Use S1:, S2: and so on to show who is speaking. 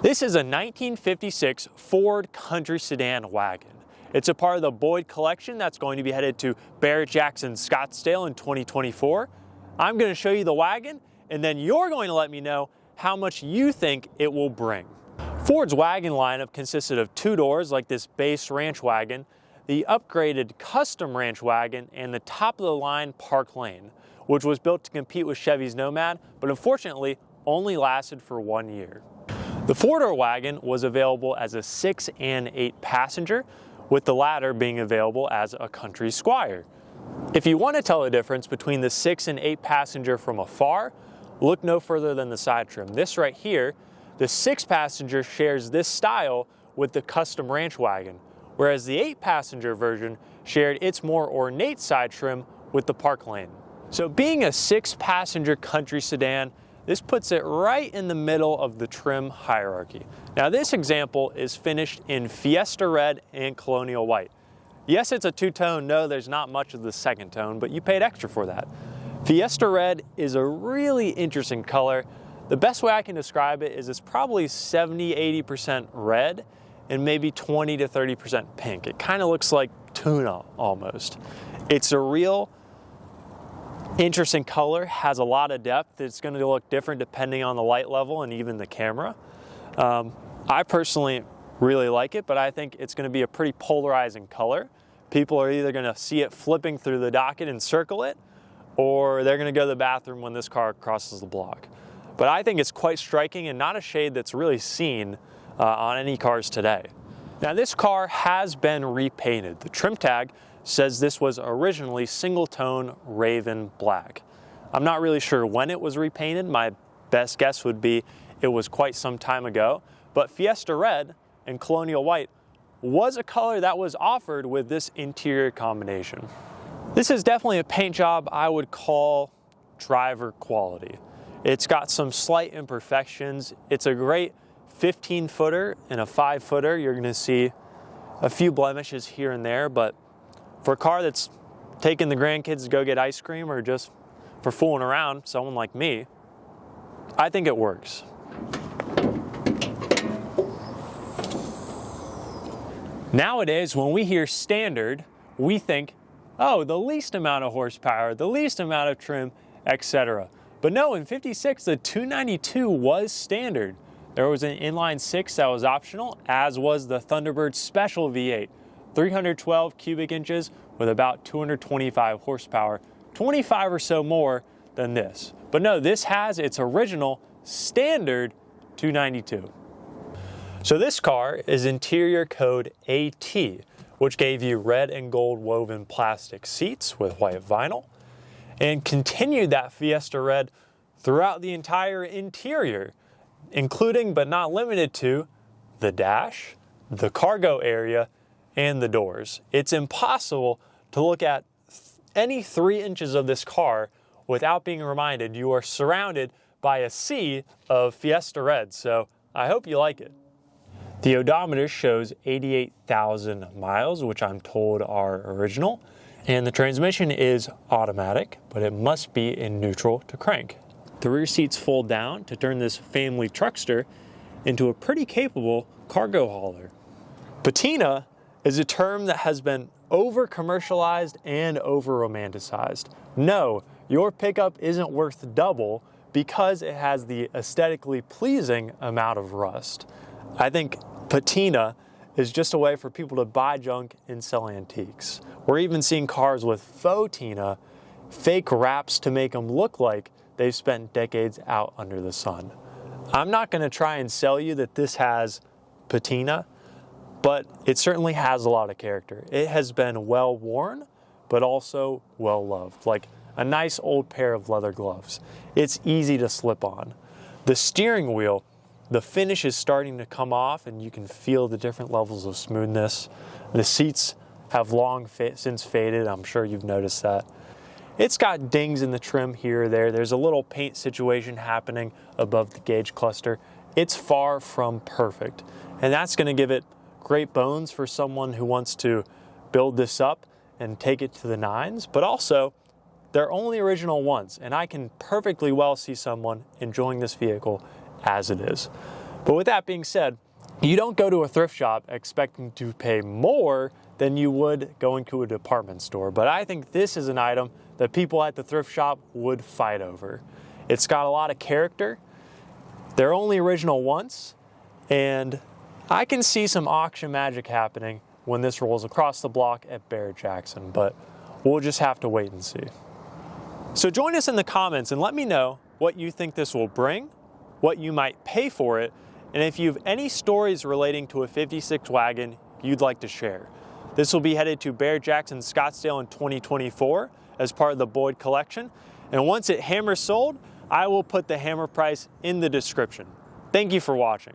S1: This is a 1956 Ford Country Sedan Wagon. It's a part of the Boyd collection that's going to be headed to Barrett-Jackson, Scottsdale in 2024. I'm going to show you the wagon, and then you're going to let me know how much you think it will bring. Ford's wagon lineup consisted of two doors like this base ranch wagon, the upgraded custom ranch wagon, and the top-of-the-line Park Lane, which was built to compete with Chevy's Nomad, but unfortunately only lasted for 1 year. The Ford wagon was available as a 6 and 8 passenger, with the latter being available as a Country Squire. If you want to tell the difference between the 6 and 8 passenger from afar, look no further than the side trim. This right here, the 6 passenger shares this style with the custom ranch wagon, whereas the 8 passenger version shared its more ornate side trim with the Park Lane. So being a 6 passenger Country Sedan, this puts it right in the middle of the trim hierarchy. Now this example is finished in Fiesta Red and Colonial White. Yes, it's a two-tone. No, there's not much of the second tone, but you paid extra for that. Fiesta Red is a really interesting color. The best way I can describe it is it's probably 70–80% red and maybe 20 to 30% pink. It kind of looks like tuna almost. It's a real interesting color, has a lot of depth. It's going to look different depending on the light level and even the camera. I personally really like it, but I think it's going to be a pretty polarizing color. People are either going to see it flipping through the docket and circle it, or they're going to go to the bathroom when this car crosses the block. But I think it's quite striking and not a shade that's really seen on any cars today. Now this car has been repainted. The trim tag says this was originally single-tone Raven Black. I'm not really sure when it was repainted. My best guess would be it was quite some time ago. But Fiesta Red and Colonial White was a color that was offered with this interior combination. This is definitely a paint job I would call driver quality. It's got some slight imperfections. It's a great 15-footer and a 5-footer. You're going to see a few blemishes here and there, but for a car that's taking the grandkids to go get ice cream or just for fooling around, someone like me, I think it works. Nowadays, when we hear standard, we think, oh, the least amount of horsepower, the least amount of trim, etc. But no, in '56, the 292 was standard. There was an inline 6 that was optional, as was the Thunderbird Special V8. 312 cubic inches with about 225 horsepower, 25 or so more than this. But no, this has its original standard 292. So this car is interior code AT, which gave you red and gold woven plastic seats with white vinyl, and continued that Fiesta Red throughout the entire interior, including but not limited to the dash, the cargo area, and the doors. It's impossible to look at any 3 inches of this car without being reminded you are surrounded by a sea of Fiesta Red, so I hope you like it. The odometer shows 88,000 miles, which I'm told are original, and the transmission is automatic, but it must be in neutral to crank. The rear seats fold down to turn this family truckster into a pretty capable cargo hauler. Patina is a term that has been over-commercialized and over-romanticized. No, your pickup isn't worth double because it has the aesthetically pleasing amount of rust. I think patina is just a way for people to buy junk and sell antiques. We're even seeing cars with faux tina, fake wraps to make them look like they've spent decades out under the sun. I'm not going to try and sell you that this has patina, but it certainly has a lot of character. It has been well worn, but also well loved, like a nice old pair of leather gloves. It's easy to slip on. The steering wheel, the finish is starting to come off and you can feel the different levels of smoothness. The seats have long since faded. I'm sure you've noticed that. It's got dings in the trim here or there. There's a little paint situation happening above the gauge cluster. It's far from perfect, and that's going to give it great bones for someone who wants to build this up and take it to the nines, but also they're only original once, and I can perfectly well see someone enjoying this vehicle as it is. But with that being said, you don't go to a thrift shop expecting to pay more than you would going to a department store. But I think this is an item that people at the thrift shop would fight over. It's got a lot of character. They're only original once, and I can see some auction magic happening when this rolls across the block at Barrett-Jackson, but we'll just have to wait and see. So join us in the comments and let me know what you think this will bring, what you might pay for it, and if you have any stories relating to a 56 wagon you'd like to share. This will be headed to Barrett-Jackson Scottsdale in 2024 as part of the Boyd collection, and once it hammers sold, I will put the hammer price in the description. Thank you for watching.